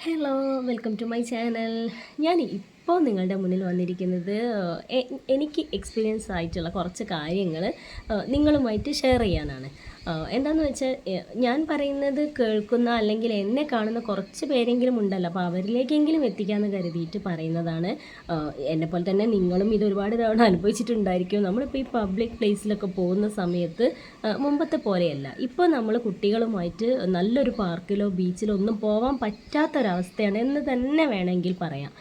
Hello, welcome to my channel. ഞാൻ ഇപ്പോൾ നിങ്ങളുടെ മുന്നിൽ വന്നിരിക്കുന്നത് എനിക്ക് എക്സ്പീരിയൻസ് ആയിട്ടുള്ള കുറച്ച് കാര്യങ്ങൾ നിങ്ങളുമായിട്ട് ഷെയർ ചെയ്യാനാണ്. എന്താണെന്ന് വെച്ചാൽ ഞാൻ പറയുന്നത് കേൾക്കുന്ന അല്ലെങ്കിൽ എന്നെ കാണുന്ന കുറച്ച് പേരെങ്കിലും ഉണ്ടല്ലോ, അപ്പോൾ അവരിലേക്കെങ്കിലും എത്തിക്കാമെന്ന് കരുതിയിട്ട് പറയുന്നതാണ്. എന്നെപ്പോലെ തന്നെ നിങ്ങളും ഇത് ഒരുപാട് തവണ അനുഭവിച്ചിട്ടുണ്ടായിരിക്കും. നമ്മളിപ്പോൾ ഈ പബ്ലിക് പ്ലേസിലൊക്കെ പോകുന്ന സമയത്ത് മുമ്പത്തെ പോലെയല്ല. ഇപ്പോൾ നമ്മൾ കുട്ടികളുമായിട്ട് നല്ലൊരു പാർക്കിലോ ബീച്ചിലോ ഒന്നും പോകാൻ പറ്റാത്തൊരവസ്ഥയാണ് എന്ന് തന്നെ വേണമെങ്കിൽ പറയാം.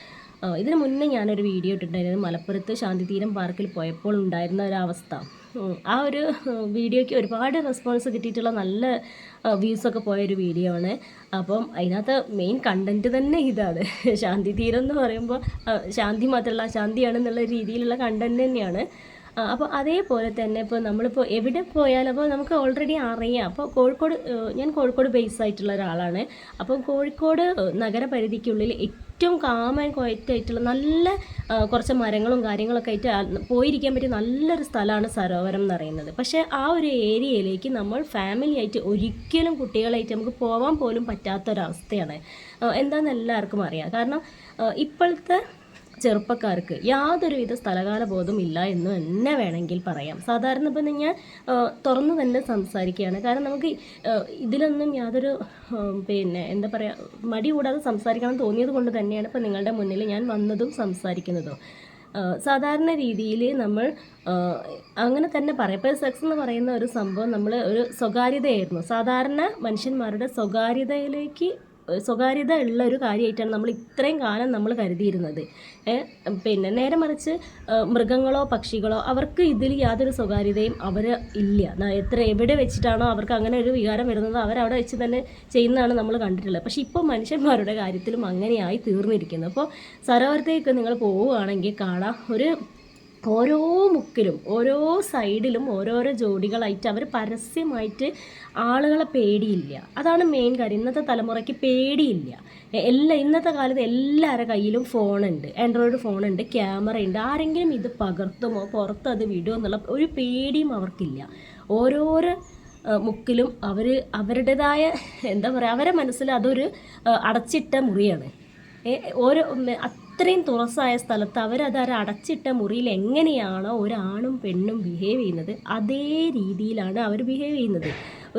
ഇതിന് മുന്നേ ഞാനൊരു വീഡിയോ ഇട്ടിട്ടുണ്ടായിരുന്നു, മലപ്പുറത്ത് ശാന്തിതീരം പാർക്കിൽ പോയപ്പോൾ ഉണ്ടായിരുന്ന ഒരവസ്ഥ. ആ ഒരു വീഡിയോയ്ക്ക് ഒരുപാട് റെസ്പോൺസ് കിട്ടിയിട്ടുള്ള നല്ല വ്യൂസൊക്കെ പോയൊരു വീഡിയോ ആണ്. അപ്പം അതിനകത്ത് മെയിൻ കണ്ടൻറ്റ് തന്നെ ഇതാണ്. ശാന്തിതീരം എന്ന് പറയുമ്പോൾ ശാന്തി മാത്രമല്ല ശാന്തിയാണെന്നുള്ള രീതിയിലുള്ള കണ്ടൻറ്റ് തന്നെയാണ്. അപ്പോൾ അതേപോലെ തന്നെ ഇപ്പോൾ നമ്മളിപ്പോൾ എവിടെ പോയാലും അപ്പോൾ നമുക്ക് ഓൾറെഡി അറിയാം. അപ്പോൾ ഞാൻ കോഴിക്കോട് ബേസ് ആയിട്ടുള്ള ഒരാളാണ്. അപ്പം കോഴിക്കോട് നഗരപരിധിക്കുള്ളിൽ ഏറ്റവും കാം ആൻഡ് ക്വയറ്റ് ആയിട്ടുള്ള നല്ല കുറച്ച് മരങ്ങളും കാര്യങ്ങളൊക്കെ ആയിട്ട് പോയിരിക്കാൻ പറ്റിയ നല്ലൊരു സ്ഥലമാണ് സരോവരം എന്ന് പറയുന്നത്. പക്ഷേ ആ ഒരു ഏരിയയിലേക്ക് നമ്മൾ ഫാമിലി ആയിട്ട് ഒരിക്കലും കുട്ടികളായിട്ട് നമുക്ക് പോകാൻ പോലും പറ്റാത്തൊരവസ്ഥയാണ്. എന്താണെന്ന് എല്ലാവർക്കും അറിയാം. കാരണം ഇപ്പോഴത്തെ ചെറുപ്പക്കാർക്ക് യാതൊരുവിധ സ്ഥലകാല ബോധവും ഇല്ല എന്ന് തന്നെ വേണമെങ്കിൽ പറയാം. സാധാരണ ഇപ്പം ഞാൻ തുറന്നു തന്നെ സംസാരിക്കുകയാണ്. കാരണം നമുക്ക് ഇതിലൊന്നും യാതൊരു എന്താ പറയുക, മടി കൂടാതെ സംസാരിക്കണം തോന്നിയത് കൊണ്ട് തന്നെയാണ് ഇപ്പോൾ നിങ്ങളുടെ മുന്നിൽ ഞാൻ വന്നതും സംസാരിക്കുന്നതും. സാധാരണ രീതിയിൽ നമ്മൾ അങ്ങനെ തന്നെ പറയാം. ഇപ്പോൾ സെക്സ് എന്ന് പറയുന്ന ഒരു സംഭവം നമ്മൾ ഒരു സ്വകാര്യതയായിരുന്നു. സാധാരണ മനുഷ്യന്മാരുടെ സ്വകാര്യത ഉള്ള ഒരു കാര്യമായിട്ടാണ് നമ്മൾ ഇത്രയും കാലം നമ്മൾ കരുതിയിരുന്നത്. പിന്നെ നേരെ മറിച്ച് മൃഗങ്ങളോ പക്ഷികളോ അവർക്ക് ഇതിൽ യാതൊരു സ്വകാര്യതയും ഇല്ല. എവിടെ വെച്ചിട്ടാണോ അവർക്ക് അങ്ങനെ ഒരു വികാരം വരുന്നത് അവരവിടെ വെച്ച് തന്നെ ചെയ്യുന്നതാണ് നമ്മൾ കണ്ടിട്ടുള്ളത്. പക്ഷേ ഇപ്പോൾ മനുഷ്യന്മാരുടെ കാര്യത്തിലും അങ്ങനെയായി തീർന്നിരിക്കുന്നു. അപ്പോൾ സരോവരത്തേക്ക് നിങ്ങൾ പോവുകയാണെങ്കിൽ കാണാം, ഓരോ മുക്കിലും ഓരോ സൈഡിലും ഓരോരോ ജോഡികളായിട്ട് അവർ പരസ്യമായിട്ട് ആളുകളെ പേടിയില്ല. അതാണ് മെയിൻ കാര്യം. ഇന്നത്തെ തലമുറയ്ക്ക് പേടിയില്ല. ഇന്നത്തെ കാലത്ത് എല്ലാവരുടെ കയ്യിലും ഫോണുണ്ട്, ആൻഡ്രോയിഡ് ഫോണുണ്ട്, ക്യാമറയുണ്ട്. ആരെങ്കിലും ഇത് പകർത്തുമോ പുറത്ത് അത് വിടുമോ എന്നുള്ള ഒരു പേടിയും അവർക്കില്ല. ഓരോരോ മുക്കിലും അവരുടേതായ എന്താ പറയുക, അവരെ മനസ്സിൽ അതൊരു അടച്ചിട്ട മുറിയാണ്. അത്രയും തുറസായ സ്ഥലത്ത് അവരത് അടച്ചിട്ട മുറിയിൽ എങ്ങനെയാണോ ഒരാണും പെണ്ണും ബിഹേവ് ചെയ്യുന്നത് അതേ രീതിയിലാണ് അവർ ബിഹേവ് ചെയ്യുന്നത്.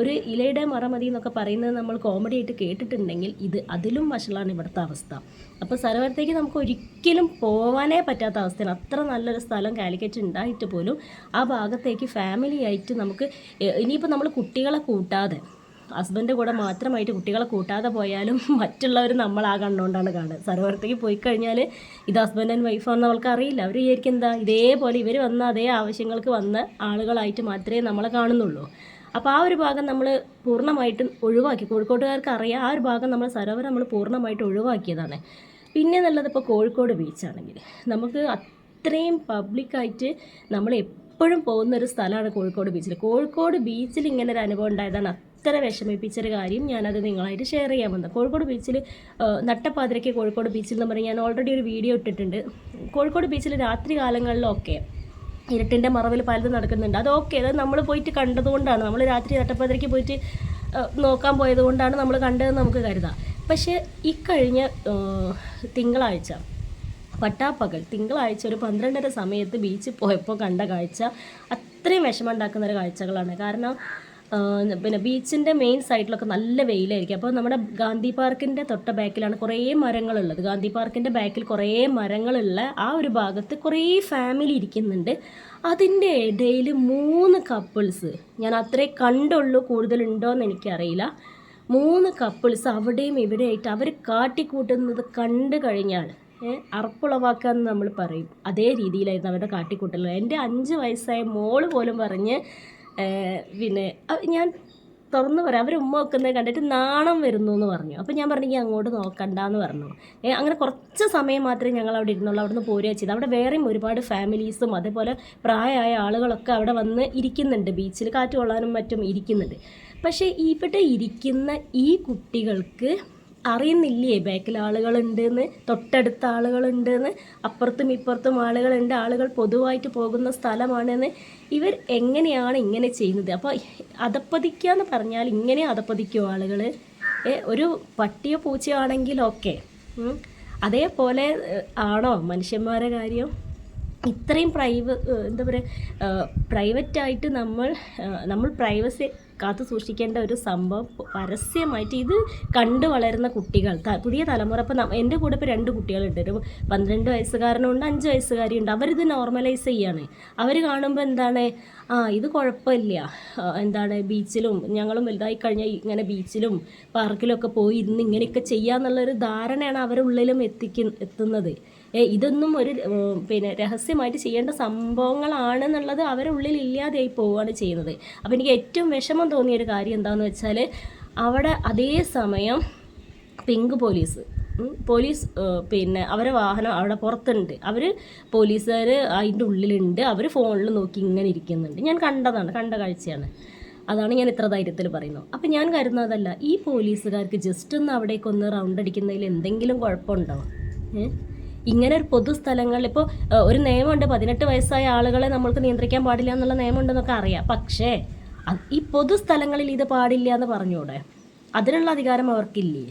ഒരു ഇലയുടെ മറമതി എന്നൊക്കെ പറയുന്നത് നമ്മൾ കോമഡി ആയിട്ട് കേട്ടിട്ടുണ്ടെങ്കിൽ അതിലും വഷളാണ് ഇവിടുത്തെ അവസ്ഥ. അപ്പോൾ സരോവരത്തേക്ക് നമുക്ക് ഒരിക്കലും പോകാനേ പറ്റാത്ത അവസ്ഥയാണ്. അത്ര നല്ലൊരു സ്ഥലം കാലിക്കറ്റ് ഉണ്ടായിട്ട് പോലും ആ ഭാഗത്തേക്ക് ഫാമിലി ആയിട്ട് നമുക്ക് ഇനിയിപ്പോൾ നമ്മൾ കുട്ടികളെ കൂട്ടാതെ ഹസ്ബൻഡ് കൂടെ മാത്രമായിട്ട് കുട്ടികളെ കൂട്ടാതെ പോയാലും മറ്റുള്ളവർ നമ്മളാ കണ്ടുകൊണ്ടാണ് കാണുന്നത്. സരോവരത്തേക്ക് പോയി കഴിഞ്ഞാൽ ഇത് ഹസ്ബൻഡ് ആൻഡ് വൈഫാണെന്ന് നമ്മൾക്ക് അറിയില്ല. അവർ വിചാരിക്കും എന്താ ഇതേപോലെ ഇവർ വന്ന അതേ ആവശ്യങ്ങൾക്ക് വന്ന ആളുകളായിട്ട് മാത്രമേ നമ്മളെ കാണുന്നുള്ളൂ. അപ്പോൾ ആ ഒരു ഭാഗം നമ്മൾ പൂർണ്ണമായിട്ടും ഒഴിവാക്കി. കോഴിക്കോട്ടുകാർക്ക് അറിയാം, ആ ഒരു ഭാഗം സരോവരം നമ്മൾ പൂർണ്ണമായിട്ട് ഒഴിവാക്കിയതാണ്. പിന്നെ നല്ലത് ഇപ്പോൾ കോഴിക്കോട് ബീച്ചാണെങ്കിൽ നമുക്ക് അത്രയും പബ്ലിക്കായിട്ട് നമ്മൾ എപ്പോഴും പോകുന്നൊരു സ്ഥലമാണ് കോഴിക്കോട് ബീച്ചിൽ. കോഴിക്കോട് ബീച്ചിൽ ഇങ്ങനെ ഒരു അനുഭവം ഉണ്ടായതാണ് അത്ര വിഷമിപ്പിച്ചൊരു കാര്യം. ഞാനത് നിങ്ങളായിട്ട് ഷെയർ ചെയ്യാൻ വന്നത്. കോഴിക്കോട് ബീച്ചിൽ നട്ടപ്പാതിരയ്ക്ക് കോഴിക്കോട് ബീച്ചിൽ എന്ന് പറഞ്ഞാൽ ഞാൻ ഓൾറെഡി ഒരു വീഡിയോ ഇട്ടിട്ടുണ്ട്. കോഴിക്കോട് ബീച്ചിൽ രാത്രി കാലങ്ങളിലൊക്കെ ഇരുട്ടിൻ്റെ മറവിൽ പലതും നടക്കുന്നുണ്ട്. അതൊക്കെ അത് നമ്മൾ പോയിട്ട് കണ്ടതുകൊണ്ടാണ്, നമ്മൾ രാത്രി നട്ടപ്പാതിരയ്ക്ക് പോയിട്ട് നോക്കാൻ പോയത് കൊണ്ടാണ് നമ്മൾ കണ്ടതെന്ന് നമുക്ക് കരുതാം. പക്ഷേ ഈ കഴിഞ്ഞ തിങ്കളാഴ്ച പട്ടാപ്പകൽ തിങ്കളാഴ്ച ഒരു 12:30 സമയത്ത് ബീച്ചിൽ പോയപ്പോൾ കണ്ട കാഴ്ച അത്രയും വിഷമമുണ്ടാക്കുന്ന ഒരു കാഴ്ചകളാണ്. കാരണം പിന്നെ ബീച്ചിൻ്റെ മെയിൻ സൈഡിലൊക്കെ നല്ല വെയിലായിരിക്കും. അപ്പോൾ നമ്മുടെ ഗാന്ധി പാർക്കിൻ്റെ തൊട്ട ബാക്കിലാണ് കുറേ മരങ്ങളുള്ളത്. ഗാന്ധി പാർക്കിൻ്റെ ബാക്കിൽ കുറേ മരങ്ങളുള്ള ആ ഒരു ഭാഗത്ത് കുറേ ഫാമിലി ഇരിക്കുന്നുണ്ട്. അതിൻ്റെ ഇടയിൽ 3 കപ്പിൾസ്, ഞാൻ അത്രേ കണ്ടുള്ളൂ, കൂടുതലുണ്ടോ എന്ന് എനിക്കറിയില്ല. 3 കപ്പിൾസ് അവിടെയും ഇവിടെയായിട്ട് അവർ കാട്ടിക്കൂട്ടുന്നത് കണ്ടു കഴിഞ്ഞാൽ അറപ്പുളവാക്കുക എന്ന് നമ്മൾ പറയും. അതേ രീതിയിലായിരുന്നു അവരുടെ കാട്ടിക്കൂട്ടൽ. എൻ്റെ 5 വയസ്സായ മോള് പോലും പറഞ്ഞ് പിന്നെ ഞാൻ തുറന്നു പറയാം, അവർ ഉമ്മ വെക്കുന്നത് കണ്ടിട്ട് നാണം വരുന്നു എന്ന് പറഞ്ഞു. അപ്പോൾ ഞാൻ പറഞ്ഞു അങ്ങോട്ട് നോക്കണ്ടെന്ന് പറഞ്ഞു. അങ്ങനെ കുറച്ച് സമയം മാത്രമേ ഞങ്ങൾ അവിടെ ഇരുന്നുള്ളൂ. അവിടെ നിന്ന് പോരുക ചെയ്ത്. അവിടെ വേറെയും ഒരുപാട് ഫാമിലീസും അതേപോലെ പ്രായമായ ആളുകളൊക്കെ അവിടെ വന്ന് ഇരിക്കുന്നുണ്ട്. ബീച്ചിൽ കാറ്റ് കൊള്ളാനും മറ്റും ഇരിക്കുന്നുണ്ട്. പക്ഷേ ഇവിടെ ഇരിക്കുന്ന ഈ കുട്ടികൾക്ക് അറിയുന്നില്ലേ ബാക്കിൽ ആളുകളുണ്ടെന്ന്, തൊട്ടടുത്ത ആളുകളുണ്ടെന്ന്, അപ്പുറത്തും ഇപ്പുറത്തും ആളുകളുണ്ട്, ആളുകൾ പൊതുവായിട്ട് പോകുന്ന സ്ഥലമാണെന്ന്. ഇവർ എങ്ങനെയാണ് ഇങ്ങനെ ചെയ്യുന്നത്? അപ്പോൾ അധപ്പതിക്കുക എന്ന് പറഞ്ഞാൽ ഇങ്ങനെ അധപ്പതിക്കുമോ ആളുകൾ? ഒരു പട്ടിയോ പൂച്ചയോ ആണെങ്കിൽ ഓക്കെ, അതേപോലെ ആണോ മനുഷ്യന്മാരെ കാര്യം? ഇത്രയും എന്താ പറയുക, പ്രൈവറ്റായിട്ട് നമ്മൾ പ്രൈവസി കാത്തു സൂക്ഷിക്കേണ്ട ഒരു സംഭവം പരസ്യമായിട്ട് ഇത് കണ്ടു വളരുന്ന കുട്ടികൾ, പുതിയ തലമുറ. ഇപ്പം എൻ്റെ കൂടെ ഇപ്പോൾ 2 കുട്ടികളുണ്ട്, ഒരു 12 വയസ്സുകാരനുണ്ട്, 5 വയസ്സുകാരിയുണ്ട്. അവരിത് നോർമലൈസ് ചെയ്യാണ്. അവർ കാണുമ്പോൾ എന്താണ്, ഇത് കുഴപ്പമില്ല, എന്താണ് ബീച്ചിലും ഞങ്ങളും വലുതായി കഴിഞ്ഞാൽ ഇങ്ങനെ ബീച്ചിലും പാർക്കിലൊക്കെ പോയി ഇരുന്ന് ഇങ്ങനെയൊക്കെ ചെയ്യാന്നുള്ളൊരു ധാരണയാണ് അവരുടെ ഉള്ളിലും എത്തുന്നത്. ഇതൊന്നും ഒരു രഹസ്യമായിട്ട് ചെയ്യേണ്ട സംഭവങ്ങളാണെന്നുള്ളത് അവരുടെ ഉള്ളിൽ ഇല്ലാതെയായി പോവുകയാണ് ചെയ്യുന്നത്. അപ്പോൾ എനിക്ക് ഏറ്റവും വിഷമം തോന്നിയൊരു കാര്യം എന്താണെന്ന് വെച്ചാൽ, അവിടെ അതേ സമയം പിങ്ക് പോലീസ് അവരെ വാഹനം അവിടെ പുറത്തുണ്ട്, പോലീസുകാർ അതിൻ്റെ ഉള്ളിലുണ്ട്, അവർ ഫോണിൽ നോക്കി ഇങ്ങനെ ഇരിക്കുന്നുണ്ട്. ഞാൻ കണ്ട കാഴ്ചയാണ്. അതാണ് ഞാൻ ഇത്ര ധൈര്യത്തിൽ പറയുന്നത്. അപ്പം ഞാൻ കരുതുന്നതല്ല, ഈ പോലീസുകാർക്ക് ജസ്റ്റ് ഒന്ന് അവിടേക്കൊന്ന് റൗണ്ട് അടിക്കുന്നതിൽ എന്തെങ്കിലും കുഴപ്പമുണ്ടോ? ഇങ്ങനെ ഒരു പൊതുസ്ഥലങ്ങളിൽ ഇപ്പോൾ ഒരു നിയമമുണ്ട്, 18 വയസ്സായ ആളുകളെ നമ്മൾക്ക് നിയന്ത്രിക്കാൻ പാടില്ല എന്നുള്ള നിയമമുണ്ടെന്നൊക്കെ അറിയാം. പക്ഷേ ഈ പൊതുസ്ഥലങ്ങളിൽ ഇത് പാടില്ല എന്ന് പറഞ്ഞൂടെ? അതിനുള്ള അധികാരം അവർക്കില്ലേ?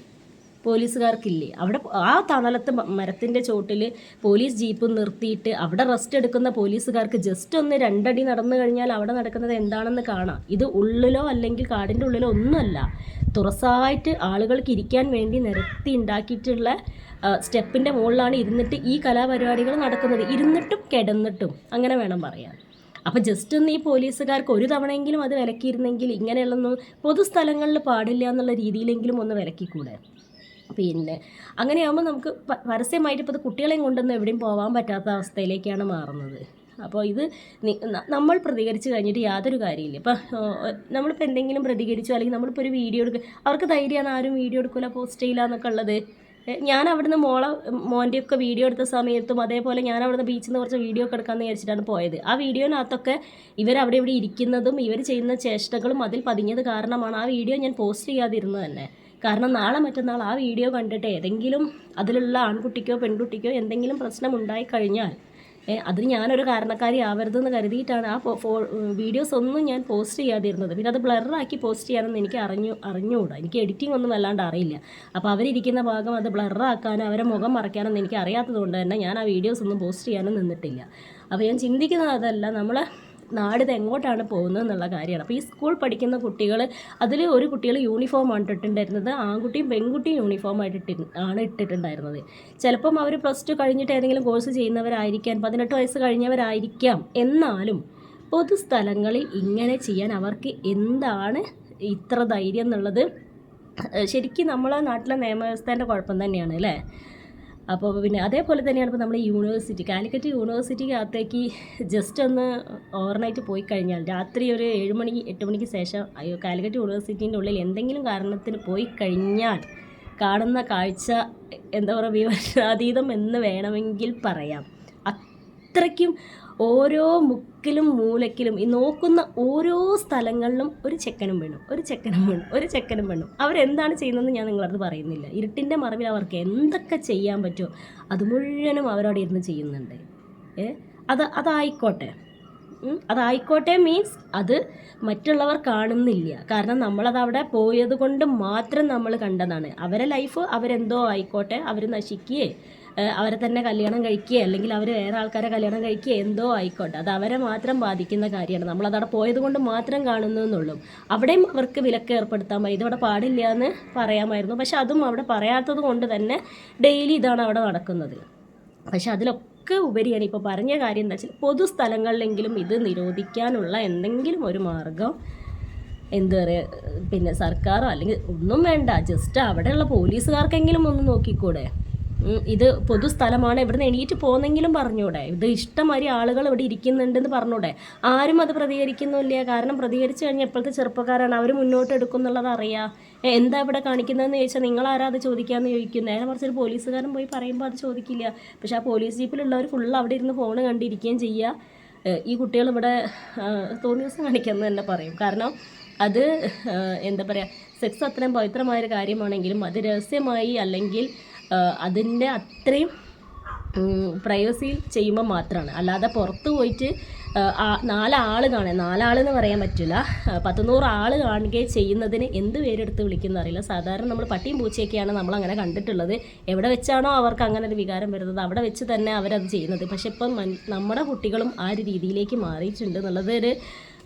പോലീസുകാർക്കില്ലേ? അവിടെ ആ തണലത്ത് മരത്തിൻ്റെ ചോട്ടിൽ പോലീസ് ജീപ്പ് നിർത്തിയിട്ട് അവിടെ റെസ്റ്റ് എടുക്കുന്ന പോലീസുകാർക്ക് ജസ്റ്റ് ഒന്ന് 2 അടി നടന്നു കഴിഞ്ഞാൽ അവിടെ നടക്കുന്നത് എന്താണെന്ന് കാണാം. ഇത് ഉള്ളിലോ അല്ലെങ്കിൽ കാടിൻ്റെ ഉള്ളിലോ ഒന്നുമല്ല, തുറസായിട്ട് ആളുകൾക്ക് ഇരിക്കാൻ വേണ്ടി നിരത്തി ഉണ്ടാക്കിയിട്ടുള്ള സ്റ്റെപ്പിൻ്റെ മുകളിലാണ് ഇരുന്നിട്ട് ഈ കലാപരിപാടികൾ നടക്കുന്നത്. ഇരുന്നിട്ടും കിടന്നിട്ടും അങ്ങനെ വേണം പറയാൻ. അപ്പോൾ ജസ്റ്റ് ഒന്ന് ഈ പോലീസുകാർക്ക് ഒരു തവണയെങ്കിലും അത് വിലക്കിയിരുന്നെങ്കിൽ ഇങ്ങനെയുള്ളൊന്നും പൊതുസ്ഥലങ്ങളിൽ പാടില്ല എന്നുള്ള രീതിയിലെങ്കിലും ഒന്ന് വിലക്കിക്കൂടെ? അങ്ങനെയാകുമ്പോൾ നമുക്ക് പരസ്യമായിട്ട് ഇപ്പോൾ കുട്ടികളെയും കൊണ്ടൊന്നും എവിടെയും പോകാൻ പറ്റാത്ത അവസ്ഥയിലേക്കാണ് മാറുന്നത്. അപ്പോൾ ഇത് നമ്മൾ പ്രതികരിച്ച് കഴിഞ്ഞിട്ട് യാതൊരു കാര്യമില്ല. ഇപ്പോൾ നമ്മളിപ്പോൾ എന്തെങ്കിലും പ്രതികരിച്ചു, അല്ലെങ്കിൽ നമ്മളിപ്പോൾ ഒരു വീഡിയോ അവർക്ക് ധൈര്യമാണ്, ആരും വീഡിയോ എടുക്കില്ല, പോസ്റ്റ് ചെയ്യില്ല എന്നൊക്കെ ഉള്ളത്. ഞാൻ അവിടുന്ന് മോൻ്റെയൊക്കെ വീഡിയോ എടുത്ത സമയത്തും അതേപോലെ ഞാൻ അവിടുന്ന് ബീച്ചിൽ നിന്ന് കുറച്ച് വീഡിയോ ഒക്കെ എടുക്കാമെന്ന് വിചാരിച്ചിട്ടാണ് പോയത്. ആ വീഡിയോനകത്തൊക്കെ ഇവരവിടെ ഇവിടെ ഇരിക്കുന്നതും ഇവർ ചെയ്യുന്ന ചേഷ്ടകളും അതിൽ പതിഞ്ഞത് കാരണമാണ് ആ വീഡിയോ ഞാൻ പോസ്റ്റ് ചെയ്യാതിരുന്നത് തന്നെ. കാരണം നാളെ മറ്റന്നാൾ ആ വീഡിയോ കണ്ടിട്ട് ഏതെങ്കിലും അതിലുള്ള ആൺകുട്ടിക്കോ പെൺകുട്ടിക്കോ എന്തെങ്കിലും പ്രശ്നം ഉണ്ടായിക്കഴിഞ്ഞാൽ അതിന് ഞാനൊരു കാരണക്കാരി ആവരുതെന്ന് കരുതിയിട്ടാണ് ആ വീഡിയോസ് ഒന്നും ഞാൻ പോസ്റ്റ് ചെയ്യാതിരുന്നത്. പിന്നെ അത് ബ്ലറാക്കി പോസ്റ്റ് ചെയ്യാനൊന്നും എനിക്ക് അറിഞ്ഞുകൂടാ. എനിക്ക് എഡിറ്റിംഗ് ഒന്നും വല്ലാണ്ട് അറിയില്ല. അപ്പോൾ അവരിരിക്കുന്ന ഭാഗം അത് ബ്ലറാക്കാനോ അവരെ മുഖം മറയ്ക്കാനൊന്നും എനിക്ക് അറിയാത്തത് കൊണ്ട് തന്നെ ഞാൻ ആ വീഡിയോസ് ഒന്നും പോസ്റ്റ് ചെയ്യാനും നിന്നിട്ടില്ല. അപ്പോൾ ഞാൻ ചിന്തിക്കുന്നത് അതല്ല, നമ്മളെ നാടിത് എങ്ങോട്ടാണ് പോകുന്നത് എന്നുള്ള കാര്യമാണ്. അപ്പോൾ ഈ സ്കൂൾ പഠിക്കുന്ന കുട്ടികൾ, അതിൽ ഒരു കുട്ടികൾ യൂണിഫോമാണ് ഇട്ടിട്ടുണ്ടായിരുന്നത്, ആൺകുട്ടിയും പെൺകുട്ടിയും യൂണിഫോമായിട്ട് ഇട്ടിട്ടുണ്ടായിരുന്നത്. ചിലപ്പം അവർ +2 കഴിഞ്ഞിട്ട് ഏതെങ്കിലും കോഴ്സ് ചെയ്യുന്നവരായിരിക്കാം, 18 വയസ്സ് കഴിഞ്ഞവരായിരിക്കാം. എന്നാലും പൊതുസ്ഥലങ്ങളിൽ ഇങ്ങനെ ചെയ്യാൻ അവർക്ക് എന്താണ് ഇത്ര ധൈര്യം എന്നുള്ളത് ശരിക്കും നമ്മളെ നാട്ടിലെ നിയമവ്യവസ്ഥേൻ്റെ കുഴപ്പം തന്നെയാണ് അല്ലേ? അപ്പോൾ പിന്നെ അതേപോലെ തന്നെയാണ് ഇപ്പോൾ നമ്മുടെ കാലിക്കറ്റ് യൂണിവേഴ്സിറ്റിക്കകത്തേക്ക് ജസ്റ്റ് ഒന്ന് ഓവർനൈറ്റ് പോയി കഴിഞ്ഞാൽ രാത്രി ഒരു 7 മണി 8 മണിക്ക് ശേഷം കാലിക്കറ്റ് യൂണിവേഴ്സിറ്റീൻ്റെ ഉള്ളിൽ എന്തെങ്കിലും കാരണത്തിന് പോയി കഴിഞ്ഞാൽ കാണുന്ന കാഴ്ച എന്താ പറയുക, വിവരണാതീതം എന്ന് വേണമെങ്കിൽ പറയാം. അത്രയ്ക്കും ഓരോ മുക്കിലും മൂലക്കിലും ഈ നോക്കുന്ന ഓരോ സ്ഥലങ്ങളിലും ഒരു ചെക്കനും പെണ്ണും അവരെന്താണ് ചെയ്യുന്നതെന്ന് ഞാൻ നിങ്ങളടുത്ത് പറയുന്നില്ല. ഇരുട്ടിൻ്റെ മറവിൽ അവർക്ക് എന്തൊക്കെ ചെയ്യാൻ പറ്റുമോ അത് മുഴുവനും അവരവിടെ ഇരുന്ന് ചെയ്യുന്നുണ്ട്. അതായിക്കോട്ടെ മീൻസ് അത് മറ്റുള്ളവർ കാണുന്നില്ല. കാരണം നമ്മളതവിടെ പോയത് കൊണ്ട് മാത്രം നമ്മൾ കണ്ടതാണ്. അവരെ ലൈഫ് അവരെന്തോ ആയിക്കോട്ടെ, അവർ നശിക്കുകയെ അവരെ തന്നെ കല്യാണം കഴിക്കുക അല്ലെങ്കിൽ അവർ വേറെ ആൾക്കാരെ കല്യാണം കഴിക്കുക എന്തോ ആയിക്കോട്ടെ, അത് അവരെ മാത്രം ബാധിക്കുന്ന കാര്യമാണ്. നമ്മളതവിടെ പോയത് കൊണ്ട് മാത്രം കാണുന്നതെന്നുള്ളൂ. അവിടെയും അവർക്ക് വിലക്ക് ഏർപ്പെടുത്താമായിരുന്നു, ഇതവിടെ പാടില്ല എന്ന് പറയാമായിരുന്നു. പക്ഷെ അതും അവിടെ പറയാത്തത് കൊണ്ട് തന്നെ ഡെയിലി ഇതാണ് അവിടെ നടക്കുന്നത്. പക്ഷെ അതിലൊക്കെ ഉപരിയാണ് ഇപ്പോൾ പറഞ്ഞ കാര്യം എന്താ വെച്ചാൽ, പൊതുസ്ഥലങ്ങളിലെങ്കിലും ഇത് നിരോധിക്കാനുള്ള എന്തെങ്കിലും ഒരു മാർഗം എന്താ പറയുക, പിന്നെ സർക്കാരോ അല്ലെങ്കിൽ ഒന്നും വേണ്ട, ജസ്റ്റ് അവിടെയുള്ള പോലീസുകാർക്കെങ്കിലും ഒന്ന് നോക്കിക്കൂടെ? ഇത് പൊതുസ്ഥലമാണ്, ഇവിടുന്ന് എണീറ്റ് പോകുന്നെങ്കിലും പറഞ്ഞൂടെ? ഇത് ഇഷ്ടംമാതിരി ആളുകൾ ഇവിടെ ഇരിക്കുന്നുണ്ടെന്ന് പറഞ്ഞൂടെ? ആരും അത് പ്രതികരിക്കുന്നില്ല. കാരണം പ്രതികരിച്ചു കഴിഞ്ഞാൽ ഇപ്പോഴത്തെ ചെറുപ്പക്കാരാണ്, അവർ മുന്നോട്ട് എടുക്കും എന്നുള്ളത് അറിയാം. എന്താ ഇവിടെ കാണിക്കുന്നതെന്ന് ചോദിച്ചാൽ നിങ്ങളാരാ അത് ചോദിക്കാമെന്ന് ചോദിക്കും. നേരെ മറിച്ചൊരു പോലീസുകാരൻ പോയി പറയുമ്പോൾ അത് ചോദിക്കില്ല. പക്ഷേ ആ പോലീസ് ജീപ്പിലുള്ളവർ ഫുള്ള് അവിടെ ഇരുന്ന് ഫോണ് കണ്ടിരിക്കുകയും ചെയ്യുക. ഈ കുട്ടികൾ ഇവിടെ തോന്നിയ ദിവസം കാണിക്കാമെന്ന് തന്നെ പറയും. കാരണം അത് എന്താ പറയുക, സെക്സ് അത്രയും പവിത്രമായൊരു കാര്യമാണെങ്കിലും അത് രഹസ്യമായി അല്ലെങ്കിൽ അതിൻ്റെ അത്രയും പ്രൈവസിയിൽ ചെയ്യുമ്പോൾ മാത്രമാണ്. അല്ലാതെ പുറത്ത് പോയിട്ട് 4 കാണുക, 4 ആളെന്ന് പറയാൻ പറ്റില്ല, 100 ആൾ കാണുകയും ചെയ്യുന്നതിന് എന്ത് പേരെടുത്ത് വിളിക്കുന്ന അറിയില്ല. സാധാരണ നമ്മൾ പട്ടിയും പൂച്ചയൊക്കെയാണ് നമ്മളങ്ങനെ കണ്ടിട്ടുള്ളത്. എവിടെ വെച്ചാണോ അവർക്ക് അങ്ങനെ ഒരു വികാരം വരുന്നത് അവിടെ വെച്ച് തന്നെ അവരത് ചെയ്യുന്നത്. പക്ഷെ ഇപ്പം നമ്മുടെ കുട്ടികളും ആ ഒരു രീതിയിലേക്ക് മാറിയിട്ടുണ്ട് എന്നുള്ളത് ഒരു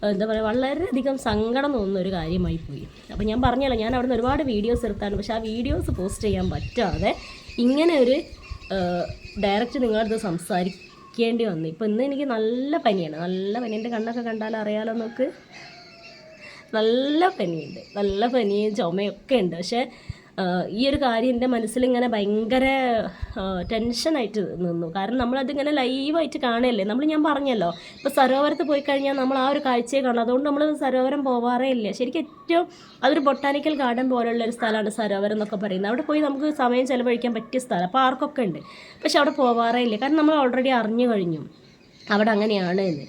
എന്താ പറയുക, വളരെയധികം സങ്കടം തോന്നുന്ന ഒരു കാര്യമായി പോയി. അപ്പോൾ ഞാൻ പറഞ്ഞല്ലോ, ഞാൻ അവിടെ നിന്ന് ഒരുപാട് വീഡിയോസ് എടുത്താണ്, പക്ഷേ ആ വീഡിയോസ് പോസ്റ്റ് ചെയ്യാൻ പറ്റാതെ ഇങ്ങനെ ഒരു ഡയറക്റ്റ് നിങ്ങളടുത്ത് സംസാരിക്കേണ്ടി വന്നു. ഇപ്പോൾ ഇന്ന് എനിക്ക് നല്ല പനിയാണ്, നല്ല പനി. എൻ്റെ കണ്ണൊക്കെ കണ്ടാൽ അറിയാലോ നമുക്ക്, നല്ല പനിയുണ്ട്, നല്ല പനിയും ചുമയൊക്കെ ഉണ്ട്. പക്ഷേ ഈ ഒരു കാര്യം എൻ്റെ മനസ്സിലിങ്ങനെ ഭയങ്കര ടെൻഷനായിട്ട് നിന്നു. കാരണം നമ്മളതിങ്ങനെ ലൈവായിട്ട് കാണുകയല്ലേ. ഞാൻ പറഞ്ഞല്ലോ, ഇപ്പോൾ സരോവരത്ത് പോയി കഴിഞ്ഞാൽ നമ്മൾ ആ ഒരു കാഴ്ചയെ കാണും. അതുകൊണ്ട് നമ്മൾ സരോവരം പോവാറേ ഇല്ല. ശരിക്കും ഏറ്റവും അതൊരു ബൊട്ടാനിക്കൽ ഗാർഡൻ പോലുള്ള ഒരു സ്ഥലമാണ് സരോവരം എന്നൊക്കെ പറയുന്നത്. അവിടെ പോയി നമുക്ക് സമയം ചിലവഴിക്കാൻ പറ്റിയ സ്ഥലം, പാർക്കൊക്കെ ഉണ്ട്. പക്ഷെ അവിടെ പോവാറേ ഇല്ല, കാരണം നമ്മൾ ഓൾറെഡി അറിഞ്ഞു കഴിഞ്ഞു അവിടെ അങ്ങനെയാണ് എന്ന്.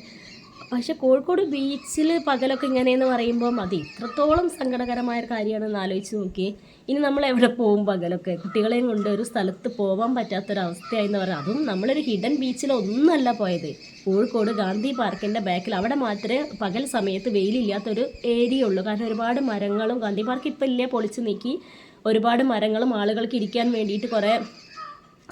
പക്ഷെ കോഴിക്കോട് ബീച്ചിൽ പകലൊക്കെ ഇങ്ങനെയെന്ന് പറയുമ്പം അത് ഇത്രത്തോളം സങ്കടകരമായൊരു കാര്യമാണെന്ന് ആലോചിച്ച് നോക്കി. ഇനി നമ്മൾ എവിടെ പോകും പകലൊക്കെ? കുട്ടികളെയും കൊണ്ട് ഒരു സ്ഥലത്ത് പോകാൻ പറ്റാത്തൊരവസ്ഥയായെന്ന് പറയാം. അതും നമ്മളൊരു ഹിഡൻ ബീച്ചിലൊന്നുമല്ല പോയത്, കോഴിക്കോട് ഗാന്ധി പാർക്കിൻ്റെ ബാക്കിൽ. അവിടെ മാത്രമേ പകൽ സമയത്ത് വെയിലില്ലാത്തൊരു ഏരിയ ഉള്ളൂ. കാരണം ഒരുപാട് മരങ്ങളും, ഗാന്ധി പാർക്ക് ഇപ്പം ഇല്ലേ, പൊളിച്ച് നീക്കി. ഒരുപാട് മരങ്ങളും ആളുകൾക്ക് ഇരിക്കാൻ വേണ്ടിയിട്ട് കുറേ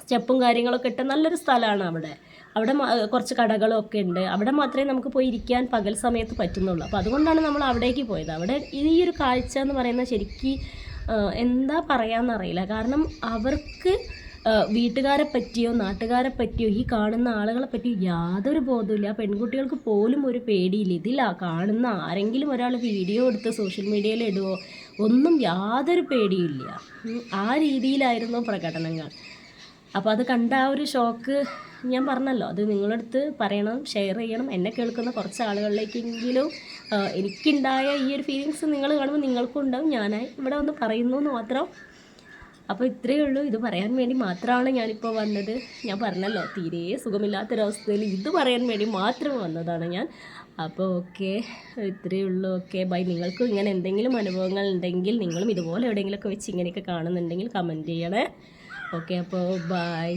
സ്റ്റെപ്പും കാര്യങ്ങളൊക്കെ ഇട്ട നല്ലൊരു സ്ഥലമാണ് അവിടെ. അവിടെ കുറച്ച് കടകളൊക്കെ ഉണ്ട്. അവിടെ മാത്രമേ നമുക്ക് പോയി ഇരിക്കാൻ പകൽ സമയത്ത് പറ്റുന്നുള്ളൂ. അപ്പോൾ അതുകൊണ്ടാണ് നമ്മൾ അവിടേക്ക് പോയത്. അവിടെ ഈ ഒരു കാഴ്ച എന്ന് പറയുന്നത് ശരിക്കും എന്താ പറയാമെന്നറിയില്ല. കാരണം അവർക്ക് വീട്ടുകാരെ പറ്റിയോ നാട്ടുകാരെ പറ്റിയോ ഈ കാണുന്ന ആളുകളെ പറ്റിയോ യാതൊരു ബോധമില്ല. പെൺകുട്ടികൾക്ക് പോലും ഒരു പേടിയില്ല. ഇതില്ല കാണുന്ന ആരെങ്കിലും ഒരാൾ വീഡിയോ എടുത്ത് സോഷ്യൽ മീഡിയയിൽ ഇടുവോ ഒന്നും യാതൊരു പേടിയില്ല. ആ രീതിയിലായിരുന്നു പ്രകടനങ്ങൾ. അപ്പോൾ അത് കണ്ട ആ ഒരു ഷോക്ക് ഞാൻ പറഞ്ഞല്ലോ, അത് നിങ്ങളടുത്ത് പറയണം, ഷെയർ ചെയ്യണം. എന്നെ കേൾക്കുന്ന കുറച്ച് ആളുകളിലേക്കെങ്കിലും എനിക്കുണ്ടായ ഈ ഒരു ഫീലിങ്സ് നിങ്ങൾ കാണുമ്പോൾ നിങ്ങൾക്കും ഉണ്ടാവും. ഞാനായി ഇവിടെ വന്ന് പറയുന്നു എന്ന് മാത്രം. അപ്പോൾ ഇത്രയേ ഉള്ളൂ. ഇത് പറയാൻ വേണ്ടി മാത്രമാണ് ഞാനിപ്പോൾ വന്നത്. ഞാൻ പറഞ്ഞല്ലോ, തീരെ സുഖമില്ലാത്തൊരവസ്ഥയിൽ ഇത് പറയാൻ വേണ്ടി മാത്രം വന്നതാണ് ഞാൻ. അപ്പോൾ ഓക്കെ, ഇത്രയേ ഉള്ളൂ. Okay, bye. നിങ്ങൾക്കും ഇങ്ങനെ എന്തെങ്കിലും അനുഭവങ്ങൾ ഉണ്ടെങ്കിൽ, നിങ്ങളും ഇതുപോലെ എവിടെയെങ്കിലുമൊക്കെ വെച്ച് ഇങ്ങനെയൊക്കെ കാണുന്നുണ്ടെങ്കിൽ കമൻറ്റ് ചെയ്യണേ. ഓക്കെ, അപ്പോൾ ബൈ.